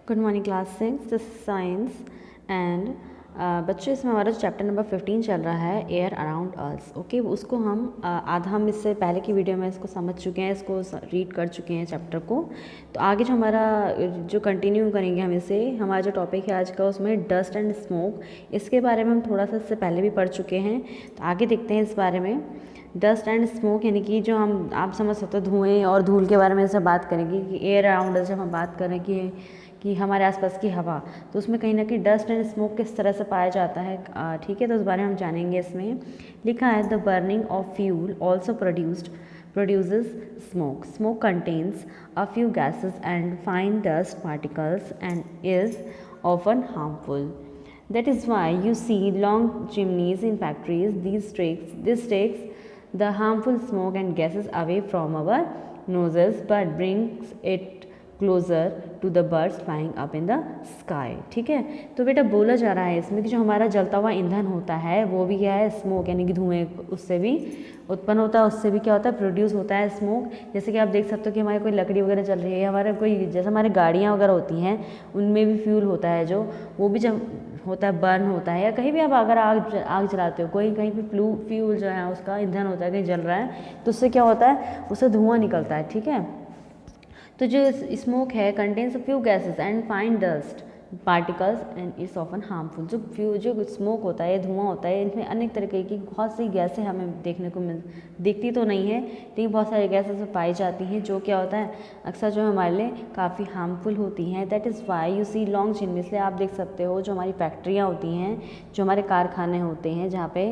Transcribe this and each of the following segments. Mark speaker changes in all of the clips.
Speaker 1: Good morning class 6 this science and बच्चों इसमें हमारा चैप्टर नंबर 15 चल रहा है एयर अराउंड अर्थ। ओके, उसको हम आधा हम इससे पहले की वीडियो में इसको समझ चुके हैं, इसको रीड कर चुके हैं चैप्टर को। तो आगे जो हमारा जो कंटिन्यू करेंगे हम इसे, हमारा जो टॉपिक है आज का उसमें डस्ट एंड स्मोक, इसके बारे में हम थोड़ा सा इससे पहले भी पढ़ चुके हैं। तो आगे देखते हैं इस बारे में। डस्ट एंड स्मोक यानी कि जो हम आप समझ सकते हो धुएँ और धूल के बारे में जैसे बात करेंगे कि एयर अराउंड जब हम बात करें कि हमारे आसपास की हवा, तो उसमें कहीं ना कहीं डस्ट एंड स्मोक किस तरह से पाया जाता है। ठीक है, तो उस बारे में हम जानेंगे। इसमें लिखा है the burning of fuel also produces smoke. Smoke contains a few gases and fine dust particles and is often harmful. That is why you see long chimneys in factories. This takes the harmful smoke and gases away from our noses but brings it closer to the birds flying up in the sky. ठीक है, तो बेटा बोला जा रहा है इसमें कि जो हमारा जलता हुआ ईंधन होता है वो भी क्या है, स्मोक यानी कि धुएँ, उससे भी उत्पन्न होता है, उससे भी क्या होता है, प्रोड्यूस होता है स्मोक। जैसे कि आप देख सकते हो कि हमारी कोई लकड़ी वगैरह चल रही है, हमारे कोई जैसे हमारे गाड़ियाँ वगैरह होती हैं उनमें भी फ्यूल होता है, जो वो भी जब होता है बर्न होता है, या कहीं भी आप अगर आग जलाते हो, कोई कहीं पे फ्यूल जो है उसका ईंधन होता है कहीं जल रहा है, तो उससे क्या होता है, उससे धुआं निकलता है। ठीक है, तो जो स्मोक है contains few gases and fine dust particles and it's often harmful. जो स्मोक होता है, धुआं होता है, इनमें अनेक तरीके की बहुत सी गैसें हमें देखने को दिखती तो नहीं है, लेकिन बहुत सारी गैसें पाई जाती हैं जो क्या होता है, अक्सर जो हमारे लिए काफ़ी हार्मफुल होती हैं। That is why you see long chimney. इसलिए आप देख सकते हो जो हमारी फैक्ट्रियाँ होती हैं, जो हमारे कारखाने होते हैं जहाँ पे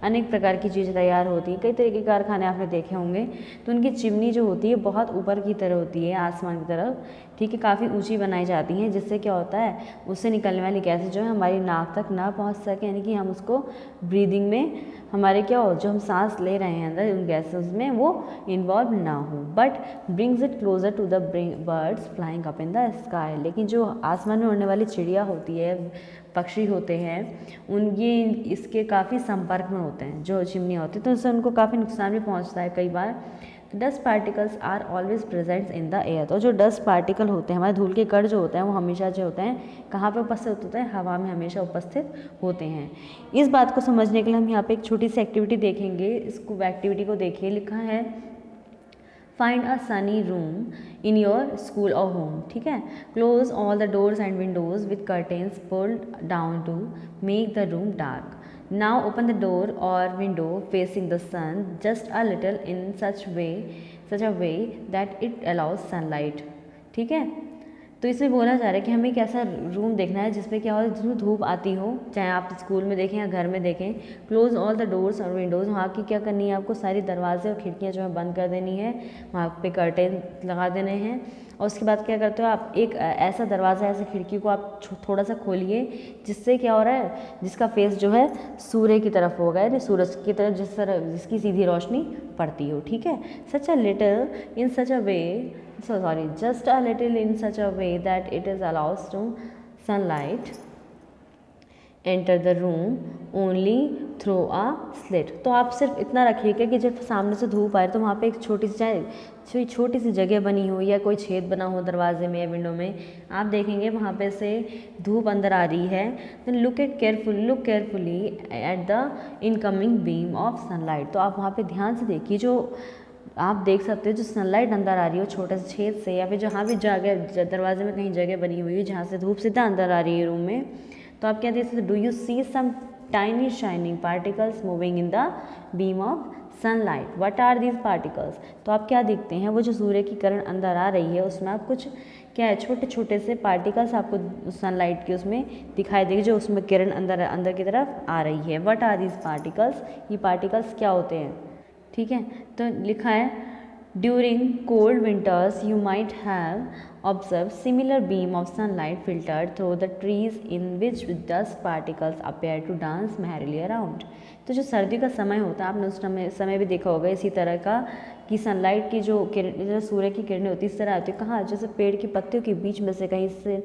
Speaker 1: अनेक प्रकार की चीज़ें तैयार होती हैं, कई तरह के कारखाने आपने देखे होंगे, तो उनकी चिमनी जो होती है बहुत ऊपर की तरह होती है, आसमान की तरफ। ठीक है, काफ़ी ऊंची बनाई जाती हैं, जिससे क्या होता है, उससे निकलने वाली गैसें जो है हमारी नाक तक ना पहुंच सके, यानी कि हम उसको ब्रीदिंग में हमारे क्या हो, जो हम सांस ले रहे हैं अंदर उन गैसेस में, वो इन्वॉल्व ना हो, but brings it closer to the birds flying up in the sky. लेकिन जो आसमान में उड़ने वाली चिड़िया होती है, पक्षी होते हैं, ये इसके काफ़ी संपर्क में होते हैं, जो चिमनी होती है, तो उससे उनको काफ़ी नुकसान भी पहुँचता है कई बार। Dust particles are always present in the air. तो जो डस्ट पार्टिकल होते हैं, हमारे धूल के कण जो होते हैं, वो हमेशा जो होते हैं कहाँ पे उपस्थित होते हैं, हवा में हमेशा उपस्थित होते हैं। इस बात को समझने के लिए हम यहाँ पे एक छोटी सी एक्टिविटी देखेंगे। इसको एक्टिविटी को देखिए, लिखा है find a sunny room in your school और होम। ठीक है, close all the doors and windows with curtains pulled down to make the room dark. Now open the door or window facing the sun just a little in such a way that it allows sunlight. ठीक है, तो इसमें बोला जा रहा है कि हमें एक ऐसा रूम देखना है जिसमें क्या हो, जिसमें धूप आती हो, चाहे आप स्कूल में देखें या घर में देखें। क्लोज ऑल द डोर्स और विंडोज़, वहाँ की क्या करनी है आपको, सारी दरवाजे और खिड़कियाँ जो है बंद कर देनी है, वहाँ पे कर्टेन लगा देने हैं। और उसके बाद क्या करते हो आप, एक ऐसा दरवाज़ा, ऐसी खिड़की को आप थोड़ा सा खोलिए, जिससे क्या हो रहा है, जिसका फेस जो है सूर्य की तरफ होगा, यानी सूरज की तरफ जिसकी सीधी रोशनी पड़ती हो। ठीक है, such a little in such a way, just a little in such a way that it is allows to sunlight enter the room only through a slit। तो आप सिर्फ इतना रखिएगा कि जब सामने से धूप आए तो वहाँ पे एक छोटी सी जगह बनी हो या कोई छेद बना हो दरवाजे में या विंडो में, आप देखेंगे वहाँ पे से धूप अंदर आ रही है। Then look carefully at the incoming beam of sunlight. तो आप वहाँ पे ध्यान से देखिए, जो आप देख सकते हो जो सनलाइट अंदर आ रही हो छोटे से छेद से, या फिर जहाँ भी जगह दरवाजे में कहीं जगह बनी हुई है जहाँ से धूप सीधा अंदर आ रही है रूम में, तो आप क्या देख सकते हो, do you see some tiny shining particles moving in the beam of sunlight. What are these particles. तो आप क्या देखते हैं, वो जो सूर्य की किरण अंदर आ रही है उसमें आप कुछ क्या है, छोटे छोटे से पार्टिकल्स आपको सनलाइट के उसमें दिखाई देगी, जो उसमें किरण अंदर की तरफ आ रही है। व्हाट आर दीज पार्टिकल्स, ये पार्टिकल्स क्या होते हैं। ठीक है, तो लिखा है during cold winters you might have observe similar beam of sunlight filtered through the trees in which dust particles appear to dance merrily around. तो जो सर्दियों का समय होता है, आपने उस समय भी देखा होगा इसी तरह का, कि सनलाइट की जो सूर्य की किरणें होती है इस तरह आती है, कहाँ, जैसे पेड़ की पत्तियों के बीच में से कहीं से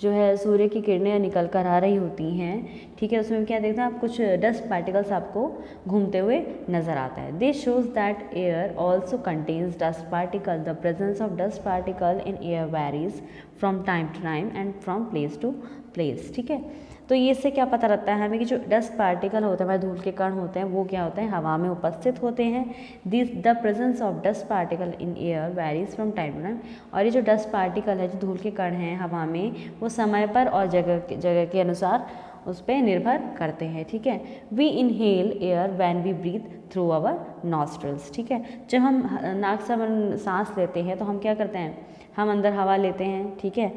Speaker 1: जो है सूर्य की किरणें निकल कर आ रही होती हैं। ठीक है, उसमें क्या देखते हैं आप, कुछ डस्ट पार्टिकल्स आपको घूमते हुए नजर आता है। This shows that air also contains dust particle. The presence of dust particle in air varies from time to time and from place to place. ठीक है, तो ये इससे क्या पता लगता है हमें कि जो डस्ट पार्टिकल होते हैं, हमारे धूल के कण होते हैं, वो क्या होते हैं, हवा में उपस्थित होते हैं। This the presence of dust particle in air varies from time to time. और ये जो डस्ट पार्टिकल है, जो धूल के कण हैं हवा में, वो समय पर और जगह के अनुसार उस पर निर्भर करते हैं। ठीक है, we inhale air when we breathe through our nostrils. ठीक है, जब हम नाक से हम सांस लेते हैं तो हम क्या करते हैं, हम अंदर हवा लेते हैं। ठीक है,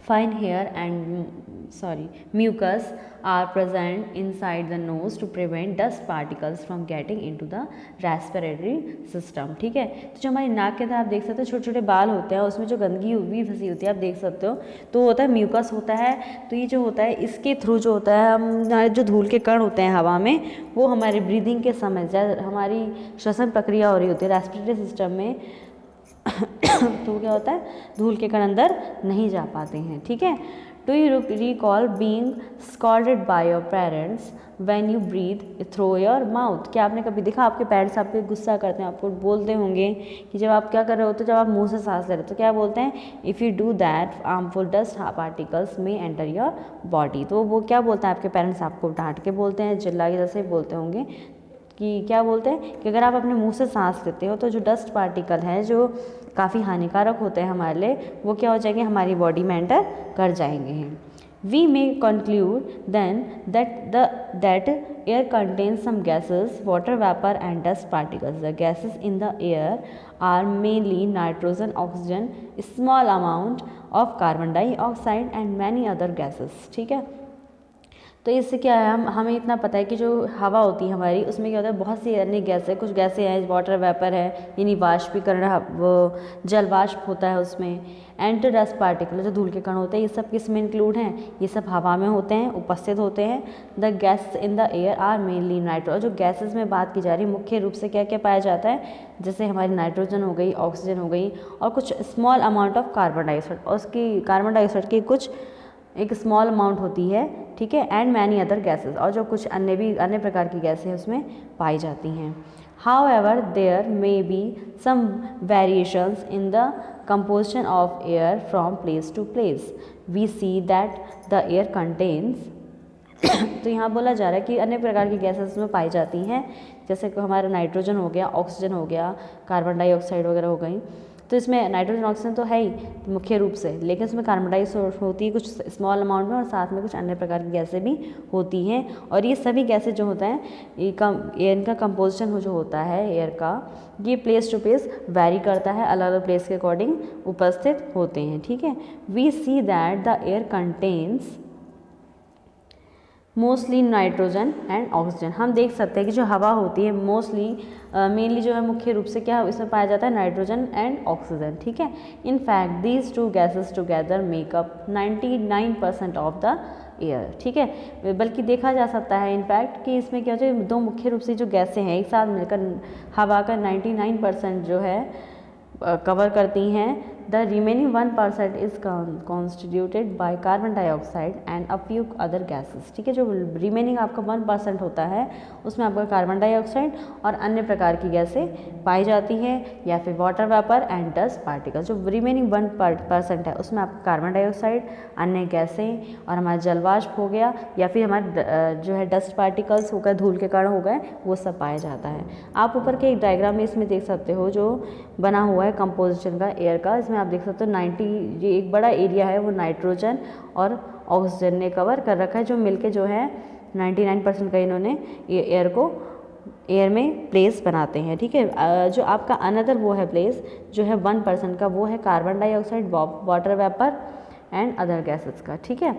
Speaker 1: fine hair and mucus are present inside the nose to prevent dust particles from getting into the respiratory system। ठीक है, तो जो हमारी नाक के अंदर आप देख सकते हो छोटे छोटे बाल होते हैं, उसमें जो गंदगी भी फंसी होती है आप देख सकते हो, तो होता है म्यूकस होता है। तो ये जो होता है इसके थ्रू जो होता है, हम जो धूल के कण होते हैं हवा में, वो हमारे ब्रीदिंग के समय जब हमारी श्वसन प्रक्रिया हो रही होती है रेस्पिरेटरी सिस्टम में तो क्या होता है, धूल के कण अंदर नहीं जा पाते हैं। ठीक है, do you recall being scolded by your parents when you breathe through your mouth. क्या आपने कभी देखा आपके पेरेंट्स आप पे गुस्सा करते हैं, आपको बोलते होंगे कि जब आप क्या कर रहे हो, तो जब आप मुंह से सांस ले रहे हो तो क्या बोलते हैं, if you do that harmful dust particles में एंटर योर बॉडी। तो वो क्या बोलते हैं आपके पेरेंट्स, आपको डांट के बोलते हैं, चिल्ला के जैसे बोलते होंगे कि क्या बोलते हैं कि अगर आप अपने मुंह से सांस लेते हो तो जो डस्ट पार्टिकल हैं जो काफ़ी हानिकारक होते हैं हमारे लिए, वो क्या हो जाएंगे, हमारी बॉडी में एंटर कर जाएंगे हैं। We may conclude then that air contains some gases, water vapour and dust particles. The gases in the air are mainly nitrogen, oxygen, small amount of carbon dioxide and many other gases. ठीक है, तो इससे क्या है, हमें इतना पता है कि जो हवा होती है हमारी, उसमें क्या होता है, बहुत सी अन्य गैसें, कुछ गैसें हैं, वाटर वेपर है यानी वाष्पीकरण, वो जल वाष्प होता है उसमें, एंड डस्ट पार्टिकल जो धूल के कण होते हैं, ये सब किस में इंक्लूड हैं, ये सब हवा में होते हैं, उपस्थित होते हैं। The gas in the air are mainly nitrogen. जो गैसेज में बात की जा रही है मुख्य रूप से क्या क्या पाया जाता है, जैसे हमारी नाइट्रोजन हो गई, ऑक्सीजन हो गई, और कुछ small amount of carbon dioxide, और उसकी कार्बन डाइऑक्साइड की कुछ एक स्मॉल अमाउंट होती है। ठीक है, एंड मैनी अदर गैसेस, और जो कुछ अन्य प्रकार की गैसें उसमें पाई जाती हैं। However there may be some variations in the composition of air from place to place. We see that the air contains तो यहाँ बोला जा रहा है कि अन्य प्रकार की गैसेस उसमें पाई जाती हैं, जैसे कि हमारा नाइट्रोजन हो गया, ऑक्सीजन हो गया, कार्बन डाइऑक्साइड वगैरह हो गई। तो इसमें नाइट्रोजन ऑक्सीजन तो है ही मुख्य रूप से, लेकिन इसमें कार्बन डाइऑक्साइड होती है कुछ स्मॉल अमाउंट में, और साथ में कुछ अन्य प्रकार की गैसें भी होती हैं। और ये सभी गैसें जो होता है, इनका कंपोजिशन जो होता है एयर का, ये प्लेस टू प्लेस वेरी करता है, अलग अलग प्लेस के अकॉर्डिंग उपस्थित होते हैं। ठीक है, we see that the air contains mostly nitrogen and oxygen. हम देख सकते हैं कि जो हवा होती है मोस्टली मेनली जो है मुख्य रूप से क्या इसमें पाया जाता है, नाइट्रोजन एंड ऑक्सीजन। ठीक है, in fact these two gases together makeup 99% of the air. ठीक है, बल्कि देखा जा सकता है इनफैक्ट कि इसमें क्या होता है, दो मुख्य रूप से जो गैसें हैं एक साथ मिलकर हवा का 99% जो है कवर करती हैं। The remaining 1% is constituted by carbon dioxide and a few other gases. ठीक है, जो रिमेनिंग आपका 1% होता है उसमें आपका कार्बन डाइऑक्साइड और अन्य प्रकार की गैसें पाई जाती हैं, या फिर water vapour and dust particle. जो रिमेनिंग 1% है उसमें आपका कार्बन डाइऑक्साइड, अन्य गैसें और हमारा जलवाष्प हो गया, या फिर हमारे जो है डस्ट पार्टिकल्स हो गए, धूल के कण हो गए, वो सब पाया जाता है। आप ऊपर के एक डायग्राम में इसमें देख सकते हो जो बना हुआ है कंपोजिशन का एयर का, इसमें आप देख सकते हो 90 ये एक बड़ा एरिया है वो नाइट्रोजन और ऑक्सीजन ने कवर कर रखा है, जो मिलके जो है 99% का इन्होंने एयर में प्लेस बनाते हैं। ठीक है, जो आपका अनदर वो है प्लेस जो है 1% का, वो है carbon dioxide, water vapour and other gases का। ठीक है,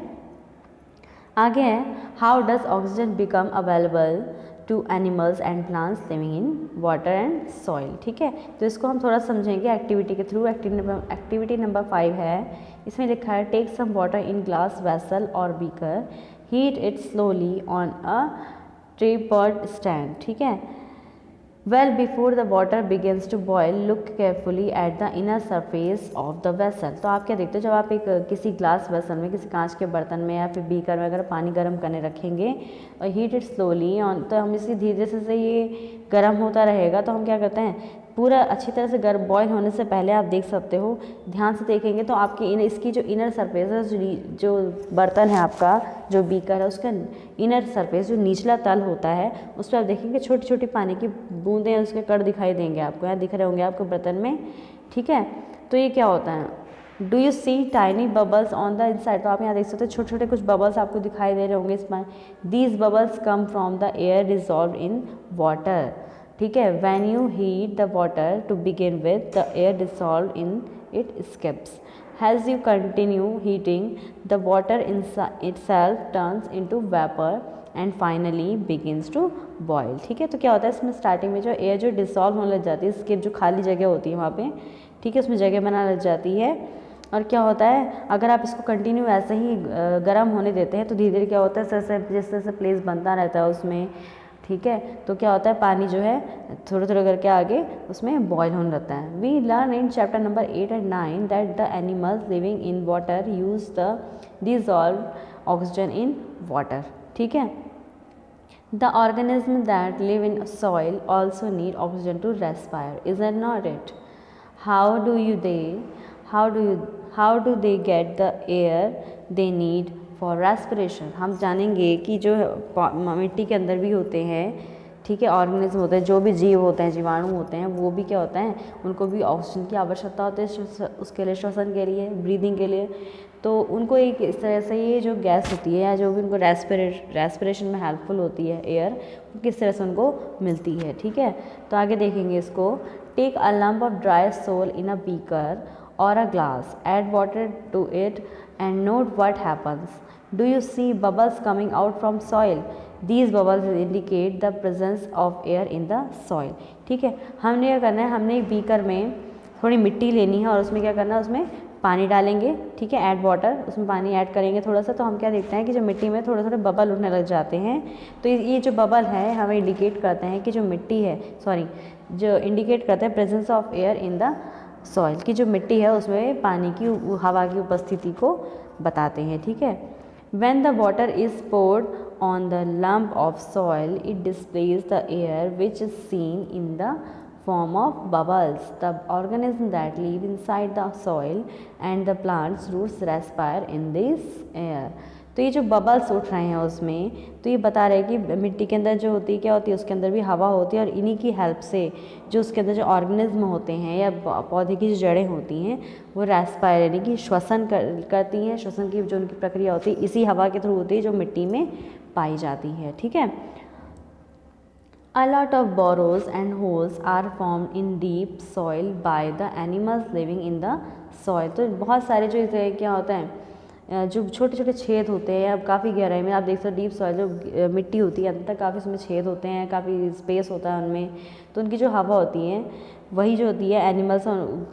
Speaker 1: आगे है how does oxygen become available to animals and plants living in water and soil. ठीक है, तो इसको हम थोड़ा समझेंगे एक्टिविटी के थ्रू। एक्टिविटी नंबर 5 है, इसमें लिखा है take some water in glass vessel और beaker, heat it slowly on a tripod stand. ठीक है, well before the water begins to boil look carefully at the inner surface of the vessel. तो आप क्या देखते हो, जब आप एक किसी ग्लास वेसल में, किसी कांच के बर्तन में या फिर बीकर में अगर पानी गर्म करने रखेंगे और हीट इट स्लोली ऑन, तो हम इसी धीरे से ये गर्म होता रहेगा, तो हम क्या करते हैं पूरा अच्छी तरह से गर्म बॉयल होने से पहले आप देख सकते हो, ध्यान से देखेंगे तो आपकी इसकी जो इनर सरफेस है, जो बर्तन है आपका, जो बीकर है, उसका इनर सरफेस जो निचला तल होता है उस पर आप देखेंगे छोटी छोटी पानी की बूंदें, उसके कण दिखाई देंगे आपको, यहाँ दिख रहे होंगे आपको बर्तन में, ठीक है। तो ये क्या होता है, do you see tiny bubbles on the inside, तो आप यहाँ देख सकते हो छोटे छोटे कुछ बबल्स आपको दिखाई दे रहे होंगे इसमें। These bubbles come from the air dissolve in water, ठीक है। When you heat the water to begin with the air dissolve in it escapes, as you continue heating the water itself turns into vapor and finally begins to boil, ठीक है। तो क्या होता है इसमें starting में जो एयर जो डिसॉल्व होने लग जाती है, स्किप जो खाली जगह होती है वहाँ पे, ठीक है, उसमें जगह बनाने लग जाती है। और क्या होता है अगर आप इसको कंटिन्यू ऐसे ही गर्म होने देते हैं तो धीरे धीरे क्या होता है जैसे जैसे प्लेस बनता रहता है उसमें, ठीक है। तो क्या होता है पानी जो है थोड़ा थोड़ा करके आगे उसमें बॉयल होने लगता है। We learn in chapter number 8 and 9 that the animals living in water use the dissolve oxygen in water, ठीक है। The organism that live in soil also need oxygen to respire, is it not it? How do they get the air they need for respiration? हम जानेंगे कि जो मिट्टी के अंदर भी होते हैं, ठीक है, ऑर्गेनिज्म होते हैं, जो भी जीव होते हैं, जीवाणु होते हैं, वो भी क्या होता है उनको भी ऑक्सीजन की आवश्यकता होती है उसके लिए, श्वसन के लिए, ब्रीदिंग के लिए। तो उनको एक इस तरह से ये जो गैस होती है या जो भी उनको रेस्पिरेशन में हेल्पफुल होती है एयर, किस तरह से उनको मिलती है, ठीक है। तो आगे देखेंगे इसको। Take a lump of dry soil in a beaker or a glass, add water to it and note what happens. Do you see bubbles coming out from soil? These bubbles indicate the presence of air in the soil, ठीक है। हमने क्या करना है, हमने एक beaker में थोड़ी मिट्टी लेनी है और उसमें क्या करना है, उसमें पानी डालेंगे, ठीक है, ऐड वाटर, उसमें पानी ऐड करेंगे थोड़ा सा, तो हम क्या देखते हैं कि जो मिट्टी में थोड़े थोड़े बबल उठने लग जाते हैं। तो ये जो बबल है हमें इंडिकेट करते हैं कि जो मिट्टी है, जो इंडिकेट करते हैं presence of air in the soil, की जो मिट्टी है उसमें पानी की, हवा की उपस्थिति को बताते हैं, ठीक है। When the water is poured on the lump of soil, it displays the air which is seen in the form of bubbles. The organisms that live inside the soil and the plant's roots respire in this air. तो ये जो bubbles उठ रहे हैं उसमें, तो ये बता रहे हैं कि मिट्टी के अंदर जो होती है क्या होती है, उसके अंदर भी हवा होती है और इन्हीं की हेल्प से जो उसके अंदर जो ऑर्गेनिज्म होते हैं या पौधे की जो जड़ें होती हैं वो रेस्पायर यानी कि श्वसन करती हैं। श्वसन की जो उनकी प्रक्रिया होती है इसी हवा के थ्रू होती है जो मिट्टी में पाई जाती है, ठीक है। A lot of burrows and holes are formed in deep soil by the animals living in the soil. तो बहुत सारे जो इसे क्या होता है जो छोटे छोटे छेद होते हैं, अब काफ़ी गहराई में आप देख सकते हो, डीप सॉइल जो मिट्टी होती है अंदर तक काफ़ी उसमें छेद होते हैं, काफ़ी स्पेस होता है उनमें, तो उनकी जो हवा होती है वही जो होती है एनिमल्स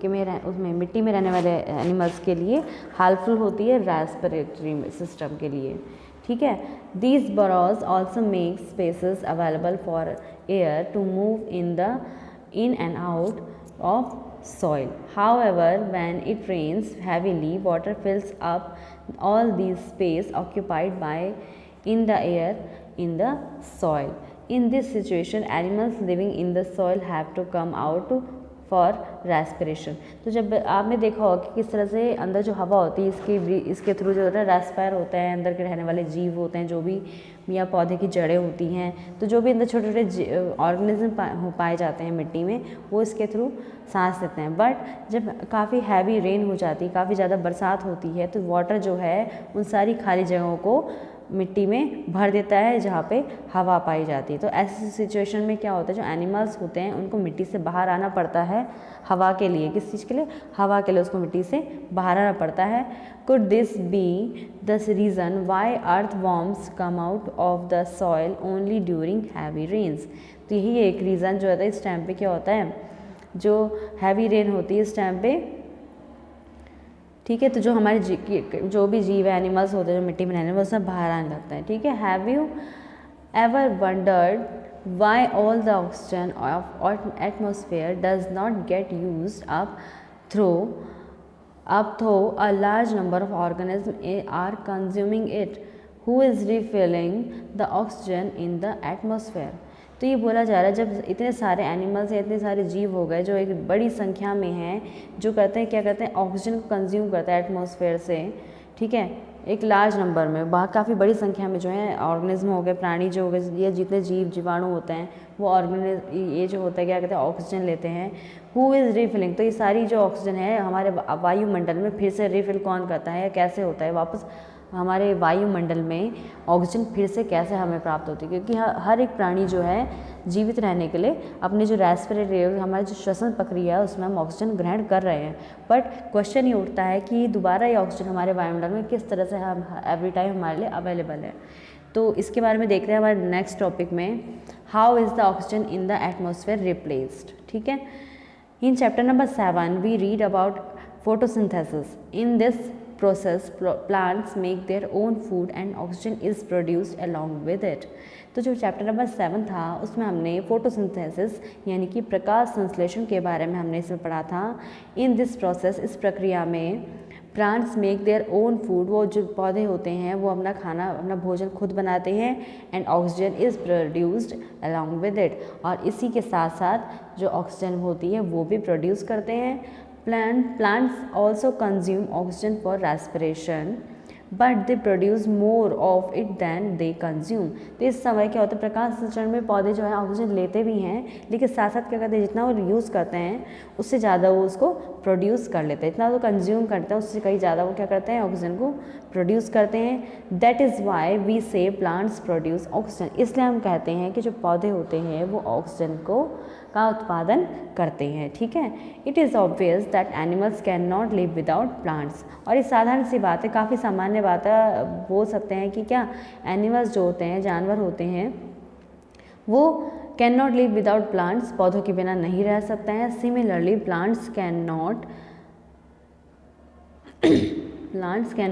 Speaker 1: के में उसमें मिट्टी में रहने वाले एनिमल्स के लिए हेल्पफुल होती है रेस्पिरेटरी सिस्टम के लिए, ठीक है। These burrows also make spaces available for air to move in and out of soil. However, when it rains heavily, water fills up all these space occupied by in the air in the soil. In this situation, animals living in the soil have to come out for respiration. तो जब आपने देखा होगा कि किस तरह से अंदर जो हवा होती है इसके थ्रू जो होता है रेस्पायर होता है, अंदर के रहने वाले जीव होते हैं जो भी, या पौधे की जड़ें होती हैं, तो जो भी अंदर छोटे छोटे ऑर्गेनिज्म पाए जाते हैं मिट्टी में वो इसके थ्रू सांस लेते हैं। बट जब काफ़ी हैवी रेन हो जाती है, काफ़ी ज़्यादा बरसात होती है, तो वाटर जो है उन सारी खाली जगहों को मिट्टी में भर देता है जहाँ पे हवा पाई जाती है। तो ऐसी सिचुएशन में क्या होता है, जो एनिमल्स होते हैं उनको मिट्टी से बाहर आना पड़ता है हवा के लिए। किस चीज़ के लिए? हवा के लिए उसको मिट्टी से बाहर आना पड़ता है। Could this be the reason why earthworms come out of the soil only during heavy rains? तो यही एक रीज़न जो होता है इस टाइम पे क्या होता है, जो हैवी रेन होती है इस टाइम पे, ठीक है। तो जो हमारे जो भी जीव है, एनिमल्स होते हैं जो मिट्टी में रहने वो सब बाहर आने लगता है, ठीक है। Have you ever wondered why all the oxygen of atmosphere does not get used up through a large number of organism are consuming it? Who is refilling the oxygen in the atmosphere? तो ये बोला जा रहा है जब इतने सारे animals या इतने सारे जीव हो गए जो एक बड़ी संख्या में हैं, जो करते हैं क्या करते हैं, ऑक्सीजन को कंज्यूम करता है एटमॉस्फेयर से, ठीक है, एक लार्ज नंबर में, बाहर काफ़ी बड़ी संख्या में जो है ऑर्गेनिज्म हो गए, प्राणी जो हो गए, ये जितने जीव जीवाणु होते हैं वो ये जो होता है क्या कहते हैं, ऑक्सीजन लेते हैं। हु इज़ रिफिलिंग, तो ये सारी जो ऑक्सीजन है हमारे वायुमंडल में फिर से रिफिल कौन करता है या कैसे होता है, वापस हमारे वायुमंडल में ऑक्सीजन फिर से कैसे हमें प्राप्त होती है, क्योंकि हर एक प्राणी जो है जीवित रहने के लिए अपने जो रेस्पिरेटरी हमारी जो श्वसन प्रक्रिया है उसमें हम ऑक्सीजन ग्रहण कर रहे हैं, बट क्वेश्चन ये उठता है कि दोबारा ये ऑक्सीजन हमारे वायुमंडल में किस तरह से हम एवरी टाइम हमारे लिए अवेलेबल है। तो इसके बारे में देखते हैं हमारे नेक्स्ट टॉपिक में, how is the oxygen in the atmosphere replaced. ठीक है, in chapter number 7 we read about photosynthesis. In this process plants make their own food and oxygen is produced along with it। तो जो chapter number 7 था उसमें हमने photosynthesis यानी कि प्रकाश संश्लेषण के बारे में हमने इसमें पढ़ा था। इन दिस प्रोसेस, इस प्रक्रिया में plants make their own food, वो जो पौधे होते हैं वो अपना खाना अपना भोजन खुद बनाते हैं, and oxygen is produced along with it, और इसी के साथ साथ जो ऑक्सीजन होती है वो भी प्रोड्यूस करते हैं। Plants also consume oxygen for respiration, but they produce more of it than they consume। तो इस समय क्या होता है, प्रकाश संश्लेषण में पौधे जो है ऑक्सीजन लेते भी हैं, लेकिन साथ साथ क्या करते हैं, जितना वो यूज़ करते हैं उससे ज़्यादा वो उसको प्रोड्यूस कर लेते हैं, इतना वो कंज्यूम करते हैं उससे कहीं ज़्यादा वो क्या करते हैं, ऑक्सीजन को प्रोड्यूस करते हैं। दैट इज़ वाई वी से प्लांट्स प्रोड्यूस ऑक्सीजन, इसलिए हम कहते हैं कि जो पौधे होते हैं वो ऑक्सीजन का उत्पादन करते हैं। ठीक है, it is obvious that animals can not live without plants, और ये साधारण सी बात है, काफ़ी सामान्य बात है, बोल सकते हैं कि क्या एनिमल्स जो होते हैं, जानवर होते हैं, वो can not live without plants, पौधों के बिना नहीं रह सकते हैं। Similarly plants can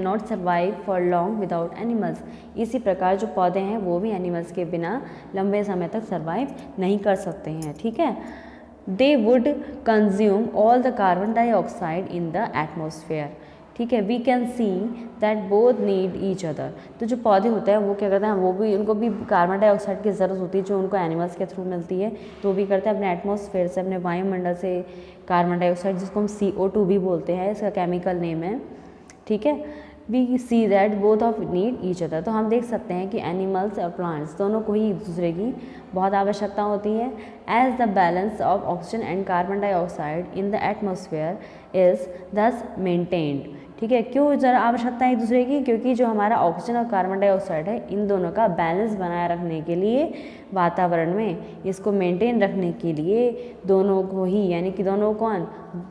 Speaker 1: not survive for long without animals, इसी प्रकार जो पौधे हैं वो भी एनिमल्स के बिना लंबे समय तक सर्वाइव नहीं कर सकते हैं। ठीक है, they would consume all the carbon dioxide in the atmosphere. ठीक है, we can see that both need each other, तो जो पौधे होते हैं वो क्या करते हैं, वो भी उनको भी कार्बन डाइऑक्साइड की ज़रूरत होती है जो उनको एनिमल्स के थ्रू मिलती है, तो वो भी करते हैं अपने एटमॉस्फेयर से, अपने वायुमंडल से कार्बन डाइऑक्साइड, जिसको हम CO2 भी बोलते हैं, इसका केमिकल नेम है। ठीक है, we see that both of need each other, तो हम देख सकते हैं कि एनिमल्स और प्लांट्स दोनों को ही एक दूसरे की बहुत आवश्यकता होती है। As the balance of oxygen and carbon dioxide in the atmosphere is thus maintained. ठीक है, क्यों ज़रा आवश्यकता है एक दूसरे की, क्योंकि जो हमारा ऑक्सीजन और कार्बन डाइऑक्साइड है इन दोनों का बैलेंस बनाए रखने के लिए वातावरण में, इसको मेंटेन रखने के लिए दोनों को ही, यानी कि दोनों कौन,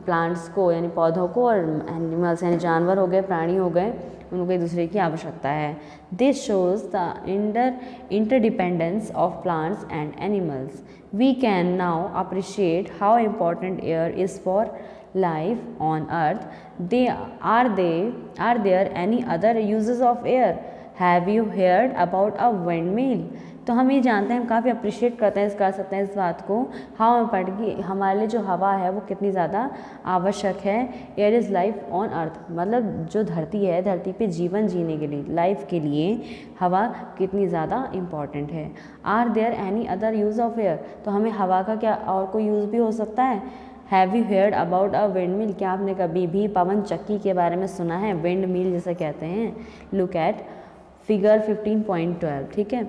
Speaker 1: प्लांट्स को यानी पौधों को, और एनिमल्स यानी जानवर हो गए, प्राणी हो गए, उनको एक दूसरे की आवश्यकता है। This shows the interdependence of plants and animals. We can now appreciate how important air is for life on earth। Are there any other uses of air? Have you heard about a windmill? तो हम ये जानते हैं, हम काफ़ी appreciate करते हैं, कर सकते हैं इस बात को, हाउ इम्पोर्टेंट कि हमारे लिए जो हवा है वो कितनी ज़्यादा आवश्यक है। Air is life on earth, मतलब जो धरती है, धरती पे जीवन जीने के लिए, लाइफ के लिए हवा कितनी ज़्यादा इम्पॉर्टेंट है। Are there any other use of air, तो हमें हवा का क्या और कोई यूज़ भी हो सकता है। Have you heard about a windmill, क्या आपने कभी भी पवन चक्की के बारे में सुना है, विंड मिल जिसे कहते हैं। Look at figure 15.12। ठीक है,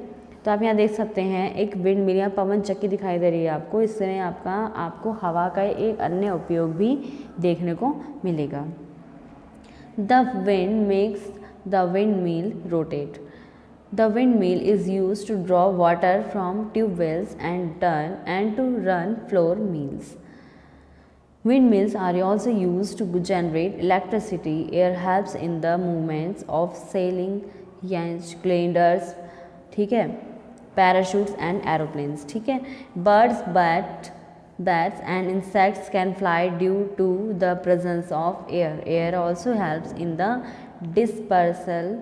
Speaker 1: तो आप यहाँ देख सकते हैं एक विंड मिल या पवन चक्की दिखाई दे रही है आपको, इससे आपको हवा का एक अन्य उपयोग भी देखने को मिलेगा। The wind makes the wind mill rotate. The windmill is used to draw water from tube wells and to run floor mills. Windmills are also used to generate electricity. Air helps in the movements of sailing yachts, gliders, ठीक है, parachutes and aeroplanes। ठीक है, birds, bats and insects can fly due to the presence of air. Air also helps in the dispersal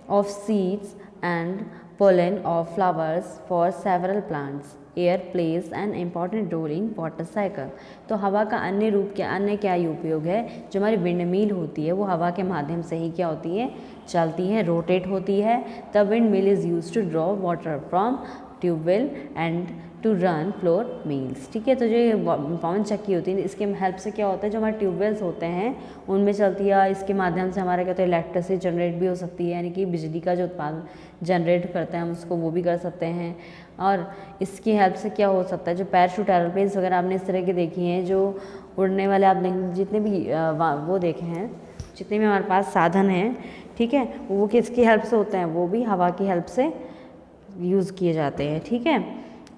Speaker 1: of seeds and pollen of flowers for several plants. Air plays an important role in water cycle। तो हवा का अन्य क्या उपयोग है, जो हमारी wind mill होती है वो हवा के माध्यम से ही क्या होती है, चलती है, रोटेट होती है। The wind mill is use to draw water from tubewell and to run flour mills. ठीक है, तो जो ये पवन चक्की होती है इसके हेल्प से क्या होता है, जो हमारे ट्यूबवेल्स होते हैं उनमें चलती है, इसके माध्यम से हमारा क्या होता है इलेक्ट्रिसिटी जनरेट भी हो सकती है, यानी कि बिजली का जो उत्पादन जनरेट करते हैं हम उसको वो भी कर सकते हैं। और इसकी हेल्प से क्या हो सकता है, जो पैराशूट एरोप्लेन्स वगैरह आपने इस तरह के देखी हैं, जो उड़ने वाले आपने जितने भी वो देखे हैं, जितने भी हमारे पास साधन हैं, ठीक है, वो किसकी हेल्प से होते हैं, वो भी हवा की हेल्प से यूज़ किए जाते हैं। ठीक है,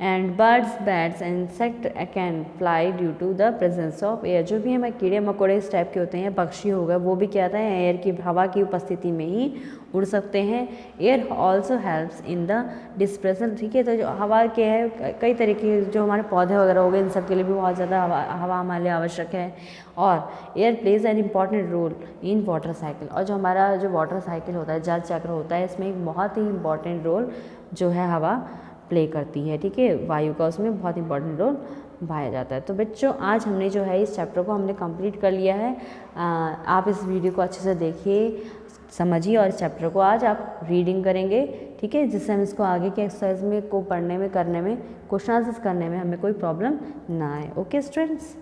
Speaker 1: and birds bats and insect can fly due to the presence of air. जो भी हमारे कीड़े मकोड़े इस टाइप के होते हैं, पक्षी हो गए, वो भी क्या है एयर की हवा की उपस्थिति में ही उड़ सकते हैं। Air also helps in the dispersal. ठीक है, तो जो हवा के है कई तरीके, जो हमारे पौधे वगैरह हो गए, इन सब के लिए भी बहुत ज़्यादा हवा हमारे लिए आवश्यक है। और air plays an important role in water cycle. और जो हमारा जो वाटर साइकिल होता है, जल चक्र होता है, इसमें एक बहुत ही इम्पॉर्टेंट रोल जो है हवा प्ले करती है। ठीक है, वायु का उसमें बहुत इंपॉर्टेंट रोल निभाया जाता है। तो बच्चों आज हमने जो है इस चैप्टर को हमने कंप्लीट कर लिया है। आप इस वीडियो को अच्छे से देखिए, समझिए, और इस चैप्टर को आज आप रीडिंग करेंगे। ठीक है, जिससे हम इसको आगे के एक्सरसाइज में को पढ़ने में, करने में, क्वेश्चन आंसर्स करने में हमें कोई प्रॉब्लम ना आए। Okay students.